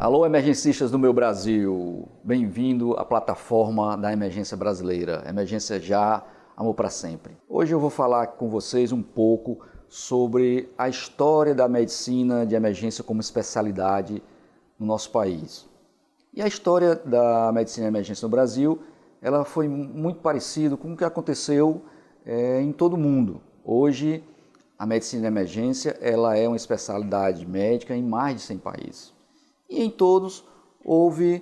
Alô, emergencistas do meu Brasil, bem-vindo à plataforma da emergência brasileira, Emergência Já, Amor para Sempre. Hoje eu vou falar com vocês um pouco sobre a história da medicina de emergência como especialidade no nosso país. E a história da medicina de emergência no Brasil, ela foi muito parecida com o que aconteceu em todo o mundo. Hoje, a medicina de emergência ela é uma especialidade médica em mais de 100 países. E em todos houve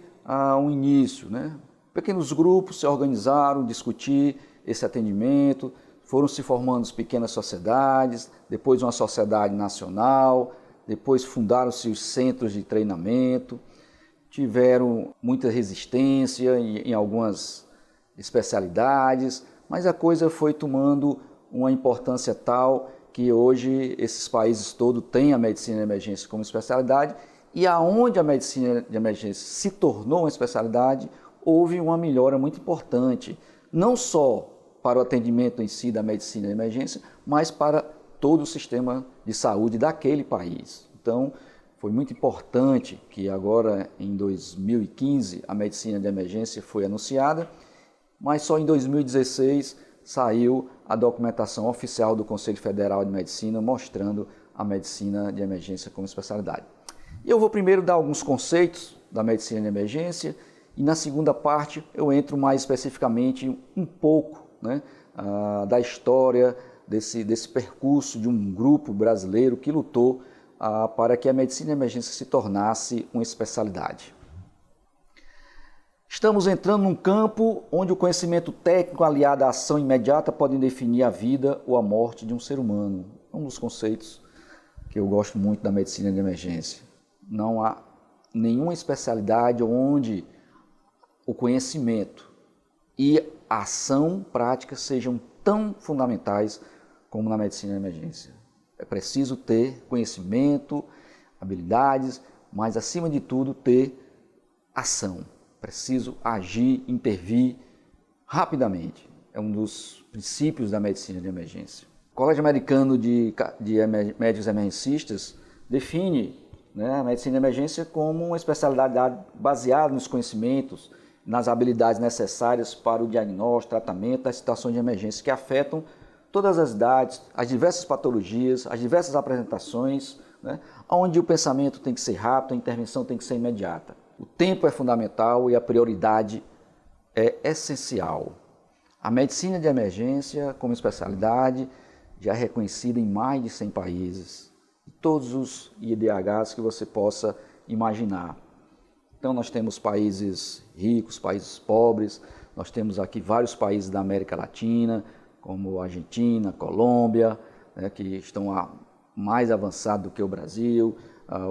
um início, né? Pequenos grupos se organizaram, discutir esse atendimento, foram se formando pequenas sociedades, depois uma sociedade nacional, depois fundaram-se os centros de treinamento, tiveram muita resistência em algumas especialidades, mas a coisa foi tomando uma importância tal que hoje esses países todos têm a medicina de emergência como especialidade. E aonde a medicina de emergência se tornou uma especialidade, houve uma melhora muito importante, não só para o atendimento em si da medicina de emergência, mas para todo o sistema de saúde daquele país. Então, foi muito importante que agora, em 2015, a medicina de emergência foi anunciada, mas só em 2016 saiu a documentação oficial do Conselho Federal de Medicina mostrando a medicina de emergência como especialidade. Eu vou primeiro dar alguns conceitos da medicina de emergência e na segunda parte eu entro mais especificamente um pouco, né, da história desse percurso de um grupo brasileiro que lutou para que a medicina de emergência se tornasse uma especialidade. Estamos entrando num campo onde o conhecimento técnico aliado à ação imediata podem definir a vida ou a morte de um ser humano. É um dos conceitos que eu gosto muito da medicina de emergência. Não há nenhuma especialidade onde o conhecimento e a ação prática sejam tão fundamentais como na medicina de emergência. É preciso ter conhecimento, habilidades, mas acima de tudo ter ação. Preciso agir, intervir rapidamente. É um dos princípios da medicina de emergência. O Colégio Americano de Médicos Emergencistas define a medicina de emergência como uma especialidade baseada nos conhecimentos, nas habilidades necessárias para o diagnóstico, tratamento das situações de emergência que afetam todas as idades, as diversas patologias, as diversas apresentações, onde o pensamento tem que ser rápido, a intervenção tem que ser imediata. O tempo é fundamental e a prioridade é essencial. A medicina de emergência como especialidade já é reconhecida em mais de 100 países. Todos os IDHs que você possa imaginar. Então nós temos países ricos, países pobres, nós temos aqui vários países da América Latina, como a Argentina, Colômbia, que estão mais avançados do que o Brasil,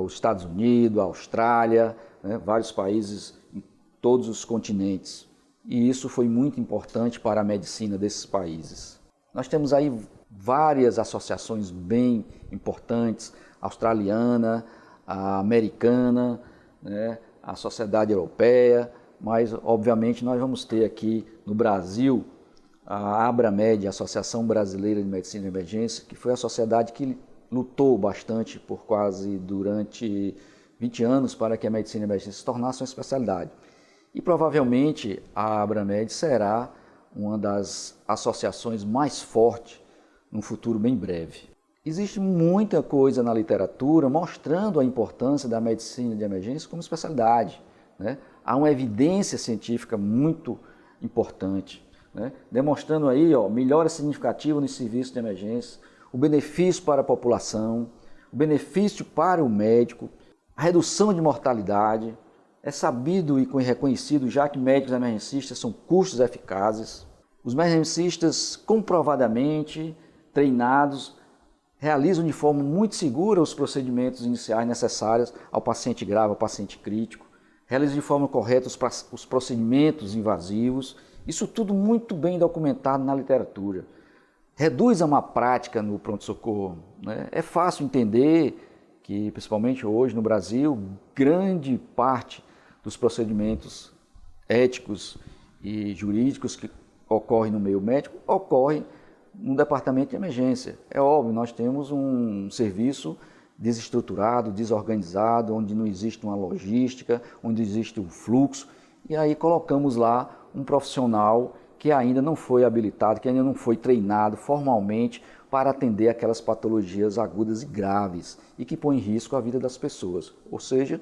os Estados Unidos, a Austrália, vários países em todos os continentes. E isso foi muito importante para a medicina desses países. Nós temos aí várias associações bem importantes, a australiana, a americana, a Sociedade Europeia, mas obviamente nós vamos ter aqui no Brasil a Abramed, a Associação Brasileira de Medicina de Emergência, que foi a sociedade que lutou bastante durante 20 anos para que a medicina de emergência se tornasse uma especialidade. E provavelmente a Abramed será uma das associações mais fortes num futuro bem breve. Existe muita coisa na literatura mostrando a importância da medicina de emergência como especialidade. Há uma evidência científica muito importante, demonstrando aí melhora significativa nos serviços de emergência, o benefício para a população, o benefício para o médico, a redução de mortalidade. É sabido e reconhecido já que médicos emergencistas são custos eficazes. Os emergencistas comprovadamente treinados, realizam de forma muito segura os procedimentos iniciais necessários ao paciente grave, ao paciente crítico, realizam de forma correta os procedimentos invasivos, isso tudo muito bem documentado na literatura. Reduz a má prática no pronto-socorro. É fácil entender que, principalmente hoje no Brasil, grande parte dos procedimentos éticos e jurídicos que ocorrem no meio médico ocorrem no departamento de emergência. É óbvio, nós temos um serviço desestruturado, desorganizado, onde não existe uma logística, onde existe um fluxo. E aí colocamos lá um profissional que ainda não foi habilitado, que ainda não foi treinado formalmente para atender aquelas patologias agudas e graves e que põem em risco a vida das pessoas. Ou seja,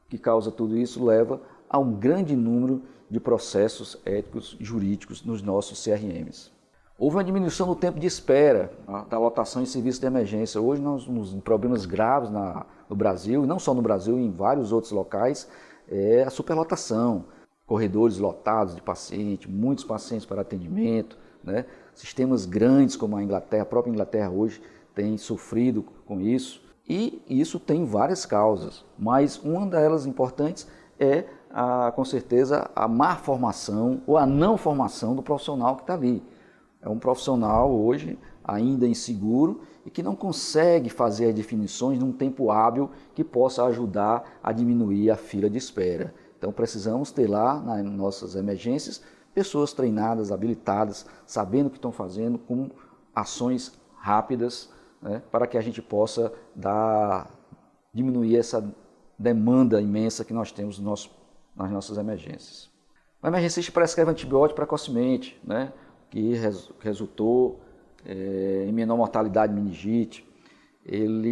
que causa tudo isso leva a um grande número de processos éticos jurídicos nos nossos CRMs. Houve uma diminuição no tempo de espera da lotação em serviços de emergência. Hoje nós temos problemas graves no Brasil, e não só no Brasil, em vários outros locais, é a superlotação, corredores lotados de pacientes, muitos pacientes para atendimento, né? Sistemas grandes como a Inglaterra, a própria Inglaterra hoje tem sofrido com isso, e isso tem várias causas, mas uma delas importantes é, com certeza, a má formação ou a não formação do profissional que está ali. É um profissional hoje ainda inseguro e que não consegue fazer as definições num tempo hábil que possa ajudar a diminuir a fila de espera. Então precisamos ter lá nas nossas emergências pessoas treinadas, habilitadas, sabendo o que estão fazendo, com ações rápidas, né, para que a gente possa diminuir essa demanda imensa que nós temos nas nossas emergências. O emergencista prescreve antibiótico precocemente, né, que resultou em menor mortalidade de meningite.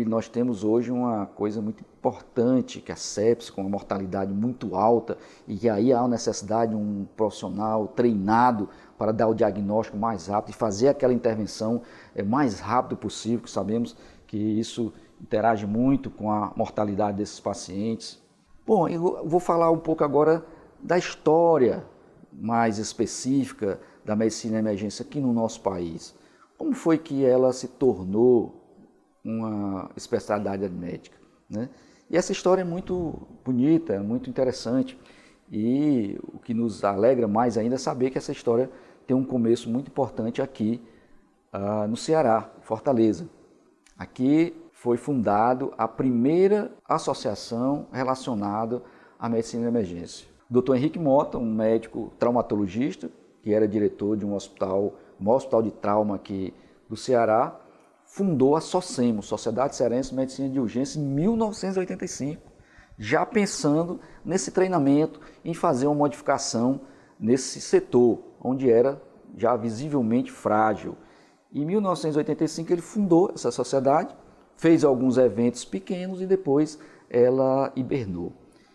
Nós temos hoje uma coisa muito importante, que é a sepse, com uma mortalidade muito alta, e que aí há a necessidade de um profissional treinado para dar o diagnóstico mais rápido e fazer aquela intervenção mais rápido possível, que sabemos que isso interage muito com a mortalidade desses pacientes. Bom, eu vou falar um pouco agora da história mais específica da medicina de emergência aqui no nosso país. Como foi que ela se tornou uma especialidade médica, né? E essa história é muito bonita, é muito interessante, e o que nos alegra mais ainda é saber que essa história tem um começo muito importante aqui no Ceará, Fortaleza. Aqui foi fundado a primeira associação relacionada à medicina de emergência. O Dr. Henrique Mota, um médico traumatologista, que era diretor de um hospital, o maior hospital de trauma aqui do Ceará, fundou a SOCEMO, Sociedade Cearense de Medicina de Urgência, em 1985, já pensando nesse treinamento, em fazer uma modificação nesse setor, onde era já visivelmente frágil. Em 1985 ele fundou essa sociedade, fez alguns eventos pequenos e depois ela hibernou.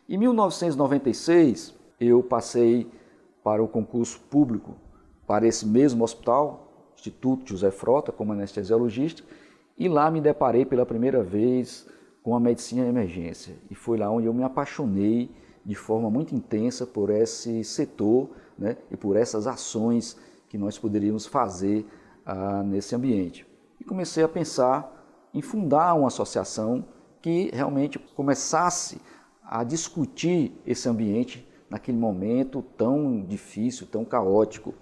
Em 1996 eu passei para o concurso público para esse mesmo hospital, Instituto José Frota, como anestesiologista, e lá me deparei pela primeira vez com a medicina de emergência. E foi lá onde eu me apaixonei de forma muito intensa por esse setor, né, e por essas ações que nós poderíamos fazer nesse ambiente. E comecei a pensar em fundar uma associação que realmente começasse a discutir esse ambiente naquele momento tão difícil, tão caótico.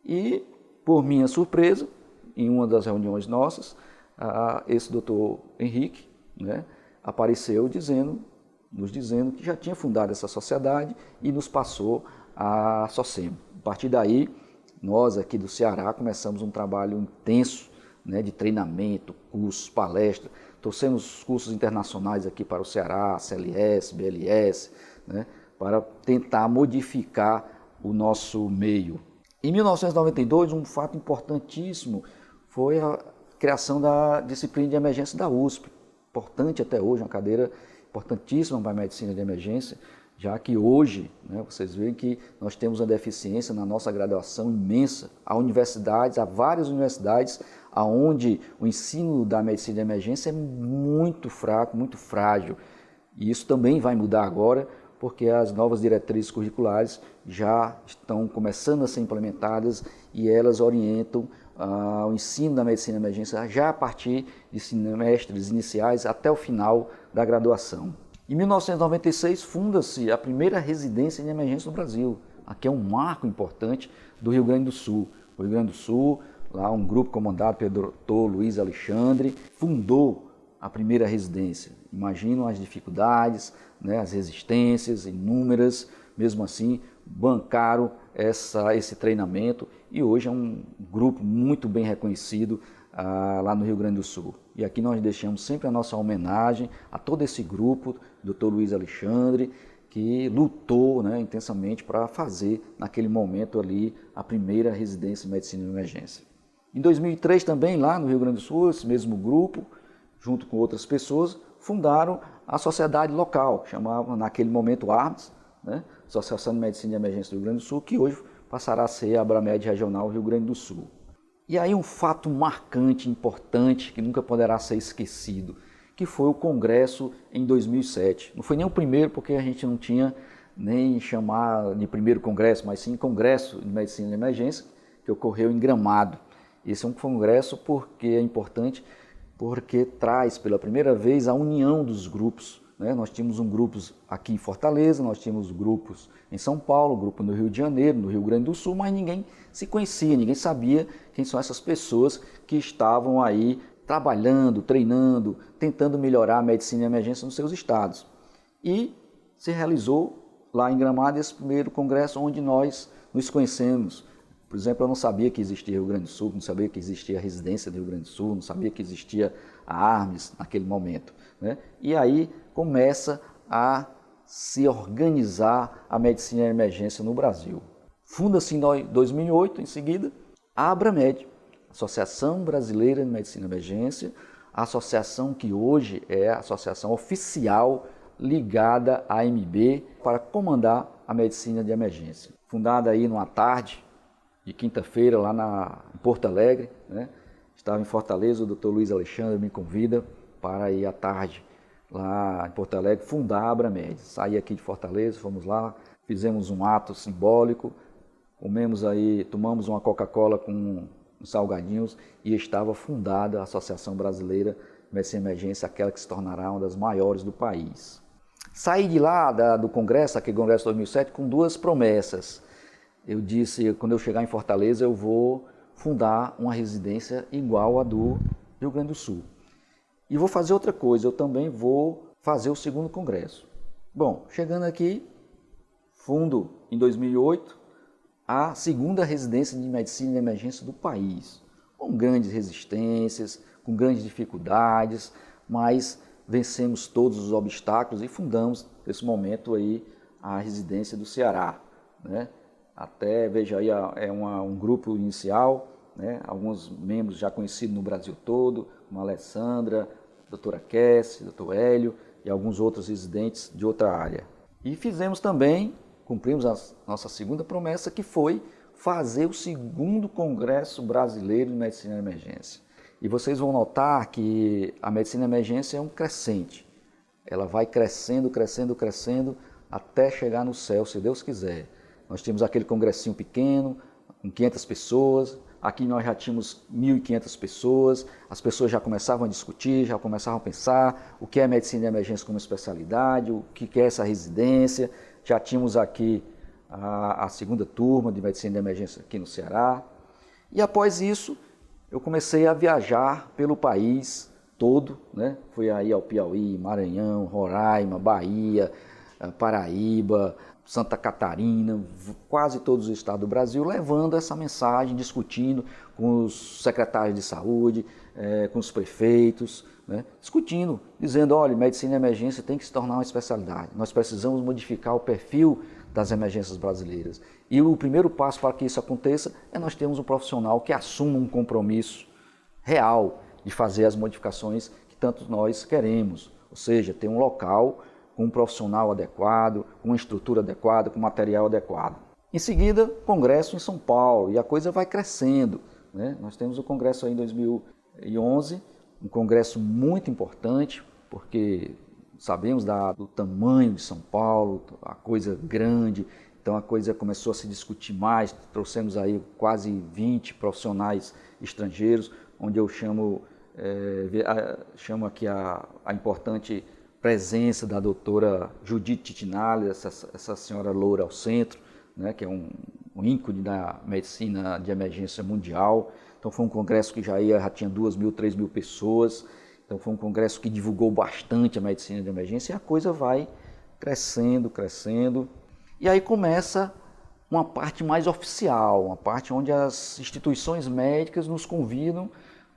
E, por minha surpresa, em uma das reuniões nossas, esse doutor Henrique, né, apareceu nos dizendo que já tinha fundado essa sociedade e nos passou a SOCEMO. A partir daí, nós aqui do Ceará começamos um trabalho intenso, né, de treinamento, cursos, palestras. Trouxemos cursos internacionais aqui para o Ceará, CLS, BLS, né, para tentar modificar o nosso meio. Em 1992, um fato importantíssimo foi a criação da disciplina de emergência da USP, importante até hoje, uma cadeira importantíssima para a medicina de emergência, já que hoje, né, vocês veem que nós temos uma deficiência na nossa graduação imensa. Há várias universidades onde o ensino da medicina de emergência é muito fraco, muito frágil. E isso também vai mudar agora, porque as novas diretrizes curriculares já estão começando a ser implementadas e elas orientam o ensino da medicina de emergência já a partir de semestres iniciais até o final da graduação. Em 1996, funda-se a primeira residência de emergência no Brasil. Aqui é um marco importante do Rio Grande do Sul. O Rio Grande do Sul, lá um grupo comandado pelo Dr. Luiz Alexandre, fundou a primeira residência. Imaginam as dificuldades, né, as resistências inúmeras, mesmo assim bancaram esse treinamento e hoje é um grupo muito bem reconhecido lá no Rio Grande do Sul. E aqui nós deixamos sempre a nossa homenagem a todo esse grupo, Dr. Luiz Alexandre, que lutou, né, intensamente para fazer, naquele momento ali, a primeira residência em medicina de emergência. Em 2003 também, lá no Rio Grande do Sul, esse mesmo grupo, junto com outras pessoas, fundaram a sociedade local, que chamava naquele momento ARMS, né, Associação de Medicina de Emergência do Rio Grande do Sul, que hoje passará a ser a Abramed Regional Rio Grande do Sul. E aí um fato marcante, importante, que nunca poderá ser esquecido, que foi o congresso em 2007. Não foi nem o primeiro, porque a gente não tinha nem chamar de primeiro congresso, mas sim congresso de medicina de emergência, que ocorreu em Gramado. Esse é um congresso porque é importante, porque traz pela primeira vez a união dos grupos, né? Nós tínhamos grupos aqui em Fortaleza, nós tínhamos grupos em São Paulo, grupo no Rio de Janeiro, no Rio Grande do Sul, mas ninguém se conhecia, ninguém sabia quem são essas pessoas que estavam aí trabalhando, treinando, tentando melhorar a medicina de emergência nos seus estados. E se realizou lá em Gramado esse primeiro congresso onde nós nos conhecemos. Por exemplo, eu não sabia que existia Rio Grande do Sul, não sabia que existia a residência do Rio Grande do Sul, não sabia que existia a ARMS naquele momento, né? E aí começa a se organizar a medicina de emergência no Brasil. Funda-se em 2008, em seguida, a Abramed, Associação Brasileira de Medicina de Emergência, a associação que hoje é a associação oficial ligada à AMB para comandar a medicina de emergência. Fundada aí numa tarde de quinta-feira lá em Porto Alegre, né? Estava em Fortaleza, o Dr. Luiz Alexandre me convida para ir à tarde lá em Porto Alegre fundar a Abramed. Saí aqui de Fortaleza, fomos lá, fizemos um ato simbólico, comemos aí, tomamos uma Coca-Cola com uns salgadinhos e estava fundada a Associação Brasileira de Medicina de Emergência, aquela que se tornará uma das maiores do país. Saí de lá do congresso, aquele congresso de 2007, com duas promessas. Eu disse, quando eu chegar em Fortaleza, eu vou fundar uma residência igual a do Rio Grande do Sul. E vou fazer outra coisa, eu também vou fazer o segundo congresso. Bom, chegando aqui, fundo em 2008, a segunda residência de medicina de emergência do país, com grandes resistências, com grandes dificuldades, mas vencemos todos os obstáculos e fundamos, nesse momento, aí, a residência do Ceará, né? Até, veja aí, um grupo inicial, né? Alguns membros já conhecidos no Brasil todo, como a Alessandra, a doutora Kessi, doutor Hélio e alguns outros residentes de outra área. E fizemos também, cumprimos a nossa segunda promessa, que foi fazer o segundo Congresso Brasileiro de Medicina de Emergência. E vocês vão notar que a medicina de emergência é um crescente. Ela vai crescendo, crescendo, crescendo, até chegar no céu, se Deus quiser. Nós tínhamos aquele congressinho pequeno, com 500 pessoas, aqui nós já tínhamos 1.500 pessoas, as pessoas já começavam a discutir, já começavam a pensar o que é medicina de emergência como especialidade, o que é essa residência. Já tínhamos aqui a segunda turma de medicina de emergência aqui no Ceará. E após isso, eu comecei a viajar pelo país todo, né? Fui aí ao Piauí, Maranhão, Roraima, Bahia, Paraíba, Santa Catarina, quase todos os estados do Brasil, levando essa mensagem, discutindo com os secretários de saúde, com os prefeitos, né? Discutindo, dizendo, olha, medicina de emergência tem que se tornar uma especialidade. Nós precisamos modificar o perfil das emergências brasileiras. E o primeiro passo para que isso aconteça é nós termos um profissional que assuma um compromisso real de fazer as modificações que tanto nós queremos. Ou seja, ter um local com um profissional adequado, com uma estrutura adequada, com material adequado. Em seguida, congresso em São Paulo, e a coisa vai crescendo, né? Nós temos o congresso aí em 2011, um congresso muito importante, porque sabemos do tamanho de São Paulo, a coisa grande, então a coisa começou a se discutir mais, trouxemos aí quase 20 profissionais estrangeiros, onde eu chamo aqui a importante presença da doutora Judith Titinali, essa senhora loura ao centro, né, que é um ícone da medicina de emergência mundial. Então foi um congresso que já tinha 2.000, 3.000 pessoas, então foi um congresso que divulgou bastante a medicina de emergência e a coisa vai crescendo, crescendo. E aí começa uma parte mais oficial, uma parte onde as instituições médicas nos convidam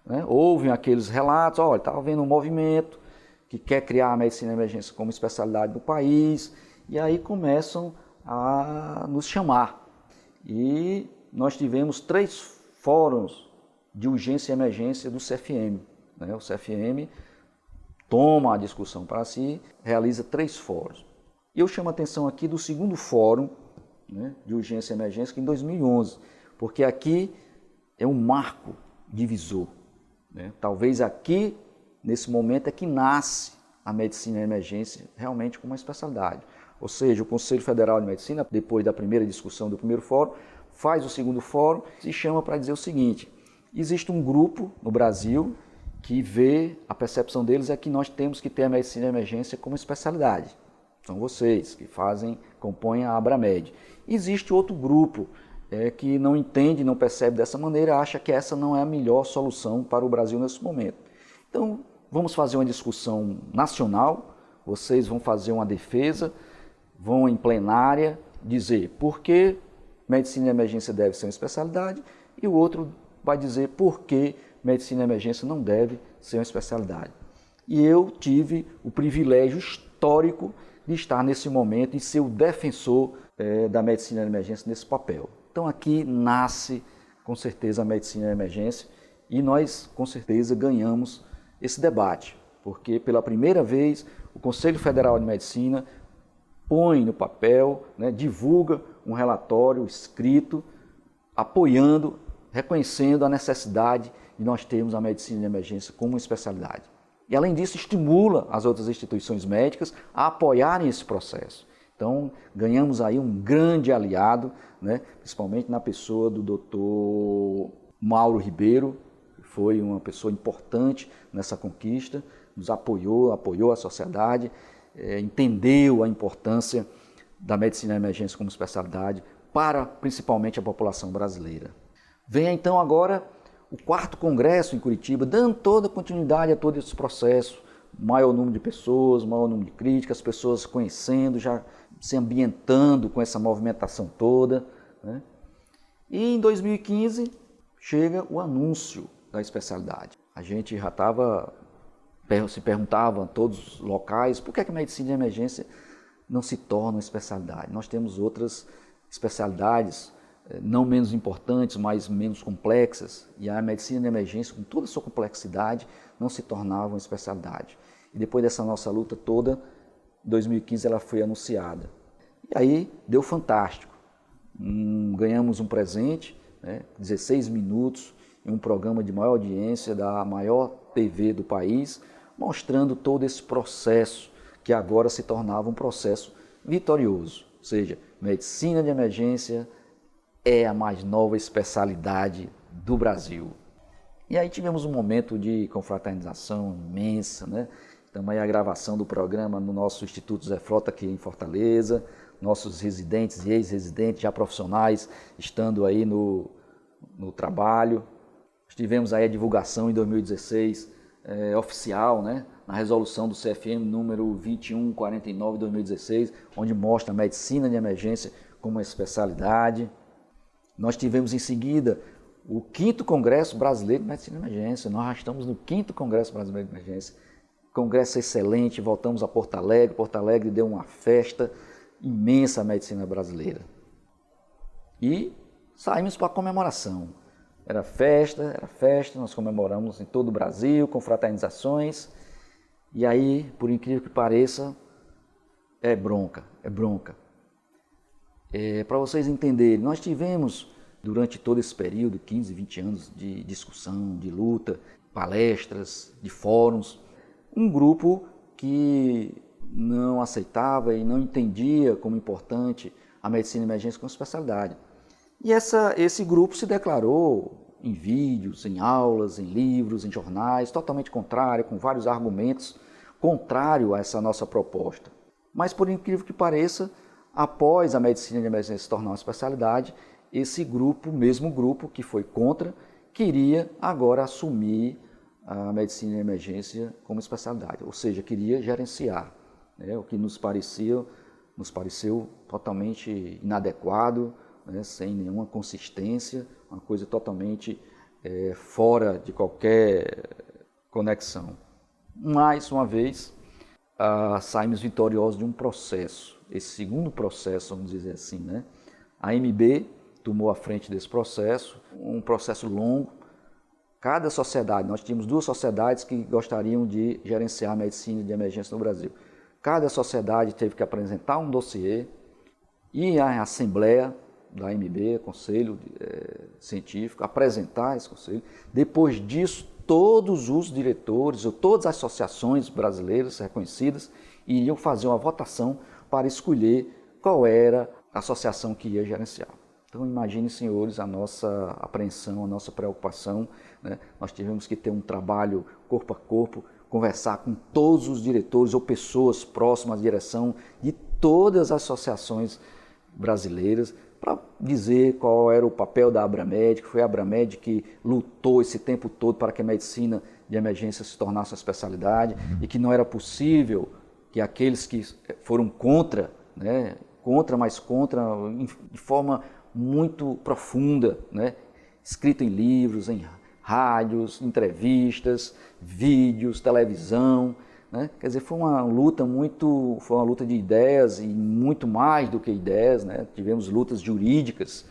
né? Ouvem aqueles relatos, olha, está havendo um movimento que quer criar a medicina de emergência como especialidade do país, e aí começam a nos chamar. E nós tivemos 3 fóruns de urgência e emergência do CFM, né? O CFM toma a discussão para si, realiza 3 fóruns. E eu chamo a atenção aqui do segundo fórum, né, de urgência e emergência, que em 2011, porque aqui é um marco divisor, né? Talvez aqui, nesse momento, é que nasce a medicina de emergência realmente como uma especialidade. Ou seja, o Conselho Federal de Medicina, depois da primeira discussão do primeiro fórum, faz o segundo fórum e chama para dizer o seguinte: existe um grupo no Brasil que vê, a percepção deles é que nós temos que ter a medicina de emergência como especialidade. São vocês que compõem a Abramed. Existe outro grupo que não entende, não percebe dessa maneira, acha que essa não é a melhor solução para o Brasil nesse momento. Então, vamos fazer uma discussão nacional, vocês vão fazer uma defesa, vão em plenária dizer por que medicina de emergência deve ser uma especialidade, e o outro vai dizer por que medicina de emergência não deve ser uma especialidade. E eu tive o privilégio histórico de estar nesse momento e ser o defensor da medicina de emergência nesse papel. Então aqui nasce com certeza a medicina de emergência e nós com certeza ganhamos esse debate, porque pela primeira vez o Conselho Federal de Medicina põe no papel, né, divulga um relatório escrito apoiando, reconhecendo a necessidade de nós termos a medicina de emergência como uma especialidade. E além disso estimula as outras instituições médicas a apoiarem esse processo. Então ganhamos aí um grande aliado, né, principalmente na pessoa do Dr. Mauro Ribeiro, que foi uma pessoa importante nessa conquista, nos apoiou a sociedade, entendeu a importância da medicina de emergência como especialidade para principalmente a população brasileira. Vem então agora o 4º Congresso em Curitiba, dando toda a continuidade a todo esse processo, maior número de pessoas, maior número de críticas, as pessoas conhecendo, já se ambientando com essa movimentação toda, né? E em 2015 chega o anúncio da especialidade. A gente já se perguntava em todos os locais por que a medicina de emergência não se torna uma especialidade. Nós temos outras especialidades não menos importantes, mas menos complexas, e a medicina de emergência, com toda a sua complexidade, não se tornava uma especialidade. E depois dessa nossa luta toda, em 2015 ela foi anunciada. E aí deu fantástico. Ganhamos um presente, né, 16 minutos, em um programa de maior audiência da maior TV do país, mostrando todo esse processo, que agora se tornava um processo vitorioso. Ou seja, medicina de emergência é a mais nova especialidade do Brasil. E aí tivemos um momento de confraternização imensa, né? Também a gravação do programa no nosso Instituto Zé Frota aqui em Fortaleza, nossos residentes e ex-residentes, já profissionais, estando aí no trabalho. Tivemos aí a divulgação em 2016 oficial, né? Na resolução do CFM número 2149 de 2016, onde mostra a medicina de emergência como uma especialidade. Nós tivemos em seguida o 5º Congresso Brasileiro de Medicina de Emergência. Nós já estamos no 5º Congresso Brasileiro de Emergência. Congresso excelente, voltamos a Porto Alegre. Porto Alegre deu uma festa imensa à medicina brasileira. E saímos para a comemoração. Era festa, nós comemoramos em todo o Brasil, com fraternizações. E aí, por incrível que pareça, é bronca. Para vocês entenderem, nós tivemos, durante todo esse período, 15, 20 anos de discussão, de luta, palestras, de fóruns, um grupo que não aceitava e não entendia como importante a medicina de emergência como especialidade. E esse grupo se declarou em vídeos, em aulas, em livros, em jornais, totalmente contrário, com vários argumentos contrário a essa nossa proposta. Mas, por incrível que pareça, após a medicina de emergência se tornar uma especialidade, esse grupo, mesmo grupo que foi contra, queria agora assumir a medicina de emergência como especialidade, ou seja, queria gerenciar, né, o que nos pareceu totalmente inadequado, né, sem nenhuma consistência, uma coisa totalmente fora de qualquer conexão. Mais uma vez, saímos vitoriosos de um processo, esse segundo processo, vamos dizer assim, né? A MB tomou a frente desse processo, um processo longo. Cada sociedade, nós tínhamos 2 sociedades que gostariam de gerenciar a medicina de emergência no Brasil. Cada sociedade teve que apresentar um dossiê e a assembleia da AMB, Conselho Científico, apresentar esse conselho. Depois disso, todos os diretores ou todas as associações brasileiras reconhecidas iriam fazer uma votação para escolher qual era a associação que ia gerenciar. Então, imagine, senhores, a nossa apreensão, a nossa preocupação, né? Nós tivemos que ter um trabalho corpo a corpo, conversar com todos os diretores ou pessoas próximas à direção de todas as associações brasileiras para dizer qual era o papel da Abramed, que foi a Abramed que lutou esse tempo todo para que a medicina de emergência se tornasse uma especialidade e que não era possível que aqueles que foram contra, né, de forma muito profunda, né, escrito em livros, em rádios, entrevistas, vídeos, televisão, né? Quer dizer, foi uma luta de ideias e muito mais do que ideias, né? Tivemos lutas jurídicas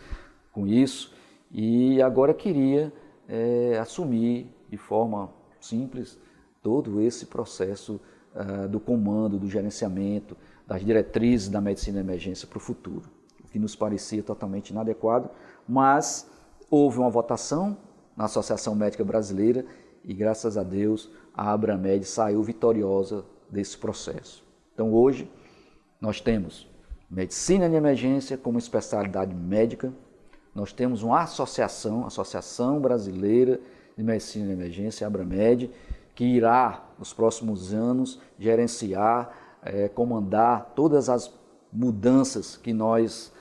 com isso e agora queria assumir de forma simples todo esse processo do comando, do gerenciamento, das diretrizes da medicina de emergência para o futuro, o que nos parecia totalmente inadequado, mas houve uma votação na Associação Médica Brasileira e, graças a Deus, a Abramed saiu vitoriosa desse processo. Então, hoje, nós temos medicina de emergência como especialidade médica, nós temos uma associação, Associação Brasileira de Medicina de Emergência, a Abramed, que irá, nos próximos anos, gerenciar, comandar todas as mudanças que nós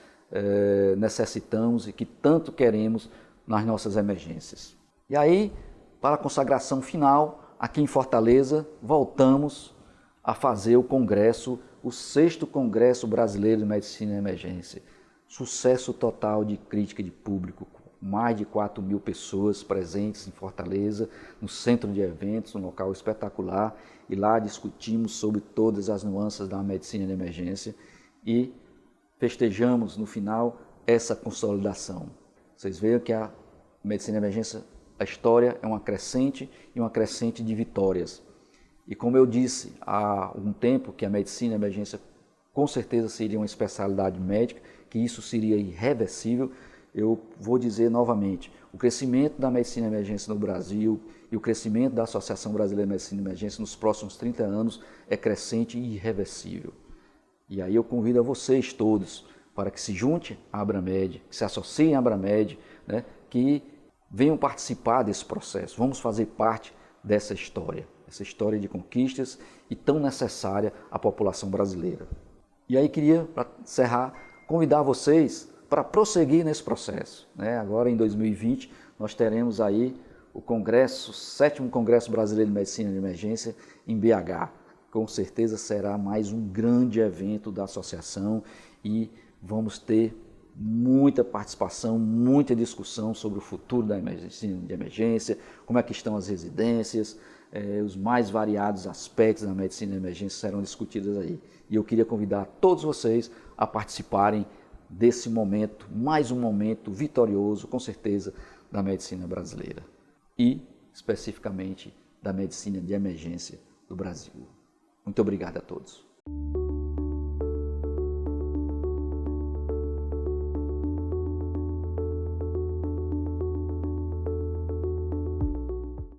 necessitamos e que tanto queremos nas nossas emergências. E aí, para a consagração final, aqui em Fortaleza, voltamos a fazer o congresso, o 6º Congresso Brasileiro de Medicina de Emergência. Sucesso total de crítica de público, mais de 4.000 pessoas presentes em Fortaleza, no centro de eventos, um local espetacular, e lá discutimos sobre todas as nuances da medicina de emergência e festejamos no final essa consolidação. Vocês veem que a medicina de emergência, a história é uma crescente e uma crescente de vitórias. E como eu disse há algum tempo que a medicina de emergência com certeza seria uma especialidade médica, que isso seria irreversível, eu vou dizer novamente, o crescimento da medicina de emergência no Brasil e o crescimento da Associação Brasileira de Medicina de Emergência nos próximos 30 anos é crescente e irreversível. E aí eu convido a vocês todos para que se junte à Abramed, que se associem à Abramed, né, que venham participar desse processo. Vamos fazer parte dessa história, essa história de conquistas e tão necessária à população brasileira. E aí queria, para encerrar, convidar vocês para prosseguir nesse processo, né? Agora em 2020 nós teremos aí o Congresso, 7º Congresso Brasileiro de Medicina de Emergência em BH. Com certeza será mais um grande evento da associação e vamos ter muita participação, muita discussão sobre o futuro da medicina de emergência, como é que estão as residências, os mais variados aspectos da medicina de emergência serão discutidos aí. E eu queria convidar todos vocês a participarem desse momento, mais um momento vitorioso, com certeza, da medicina brasileira e, especificamente, da medicina de emergência do Brasil. Muito obrigado a todos.